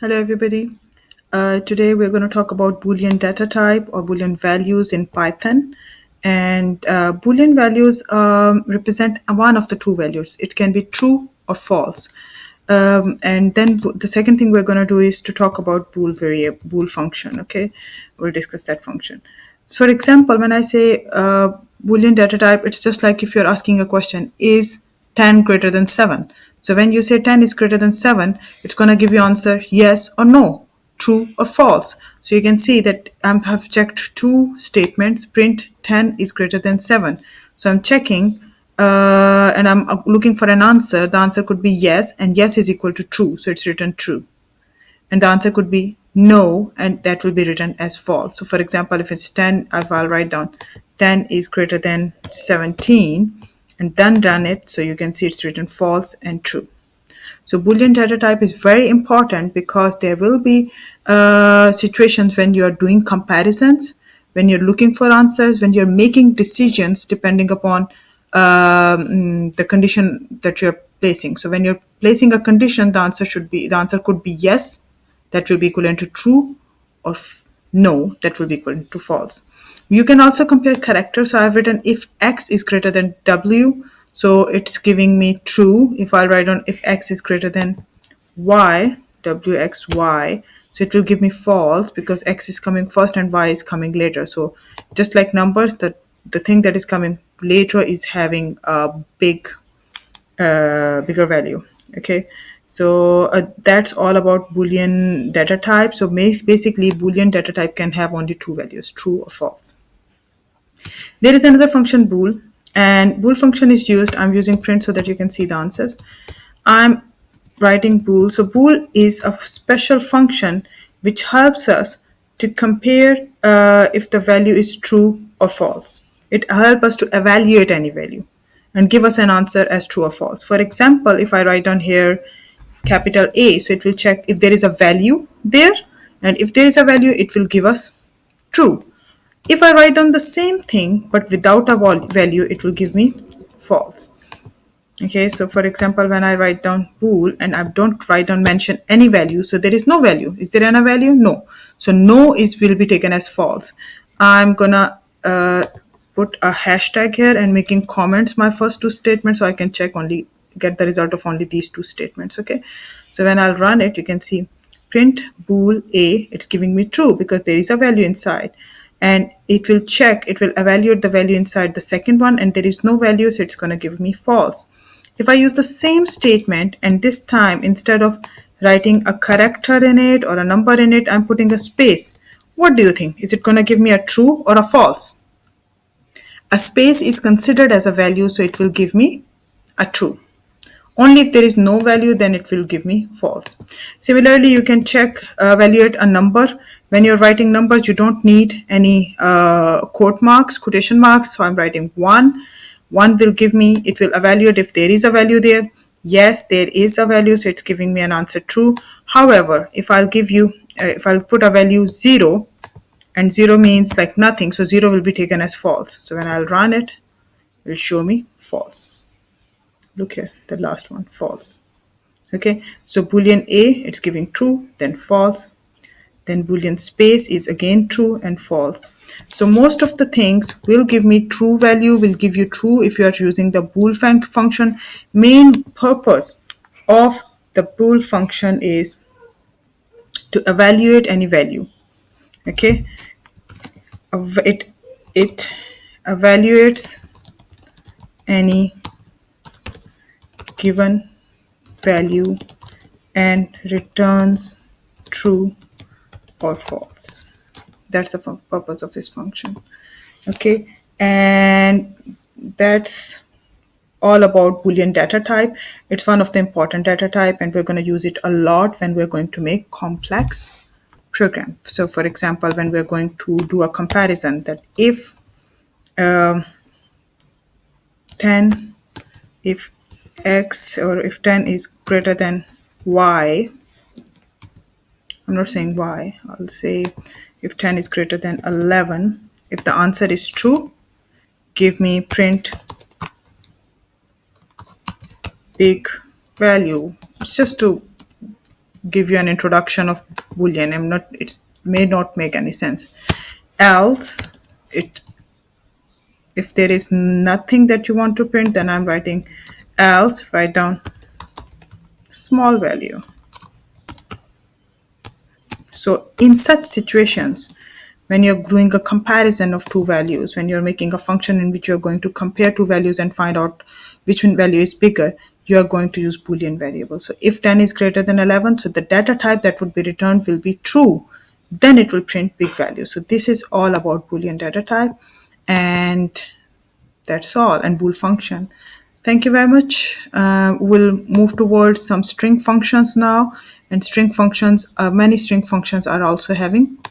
Hello everybody. Today we're going to talk about Boolean data type or Boolean values in Python. And Boolean values represent one of the two values. It can be true or false. And then the second thing we're going to do is to talk about bool function. Okay, we'll discuss that function. For example, when I say Boolean data type, it's just like if you're asking a question: is 10 greater than 7? So when you say 10 is greater than 7, it's going to give you answer yes or no, true or false. So you can see that I have checked two statements: print 10 is greater than 7. So I'm checking and I'm looking for an answer. The answer could be yes, and yes is equal to true, so it's written true. And the answer could be no, and that will be written as false. So for example, if it's 10, if I'll write down 10 is greater than 17 and then run it, so you can see it's written false and true. So Boolean data type is very important because there will be situations when you are doing comparisons, when you're looking for answers, when you're making decisions depending upon the condition that you're placing. So when you're placing a condition, the answer could be yes, that will be equivalent to true, or no, that will be equivalent to false. You can also compare characters. So I've written if x is greater than w, so it's giving me true. If I write on if x is greater than y, wxy, so it will give me false because x is coming first and y is coming later. So just like numbers, the thing that is coming later is having a bigger value. Okay, so that's all about Boolean data type. So basically Boolean data type can have only two values, true or false. There is another function bool, and bool function is used. I'm using print so that you can see the answers. I'm writing bool. So bool is a special function which helps us to compare if the value is true or false. It helps us to evaluate any value and give us an answer as true or false. For example, if I write down here capital A, so it will check if there is a value there, and if there is a value, it will give us true. If I write down the same thing but without a value, it will give me false. Okay, so for example, when I write down bool and I don't write down mention any value, so there is no value. Is there any value? No. So no is will be taken as false. I'm gonna put a hashtag here and making comments my first two statements so I can get the result of only these two statements. Okay, so when I'll run it, you can see print bool a, it's giving me true because there is a value inside, and it will evaluate the value inside the second one, and there is no value, so it's going to give me false. If I use the same statement and this time instead of writing a character in it or a number in it, I'm putting a space, what do you think? Is it going to give me a true or a false? A space is considered as a value, so it will give me a true. Only if there is no value, then it will give me false. Similarly, you can evaluate a number. When you're writing numbers, you don't need any quotation marks. So I'm writing 1. 1 will give me, it will evaluate if there is a value there. Yes, there is a value, so it's giving me an answer true. However, if I'll put a value 0, and 0 means like nothing, so 0 will be taken as false. So when I'll run it, it will show me false. Look here, the last one, false. Okay, so Boolean A, it's giving true, then false. Then Boolean space is again true and false. So most of the things will give me true value, will give you true if you are using the bool function. Main purpose of the bool function is to evaluate any value. Okay, it evaluates any given value and returns true or false. That's the purpose of this function. Okay, and that's all about Boolean data type. It's one of the important data type, and we're going to use it a lot when we're going to make complex program. So for example, when we're going to do a comparison that if 10, if x or if 10 is greater than y, I'm not saying y, I'll say if 10 is greater than 11, if the answer is true, give me print big value. It's just to give you an introduction of Boolean. It may not make any sense. Else, it if there is nothing that you want to print, then I'm writing else, write down small value. So in such situations, when you're doing a comparison of two values, when you're making a function in which you're going to compare two values and find out which one value is bigger, you're going to use Boolean variables. So if 10 is greater than 11, so the data type that would be returned will be true. Then it will print big value. So this is all about Boolean data type. And that's all, and bool function. Thank you very much. We'll move towards some string functions now. And string functions, many string functions are also having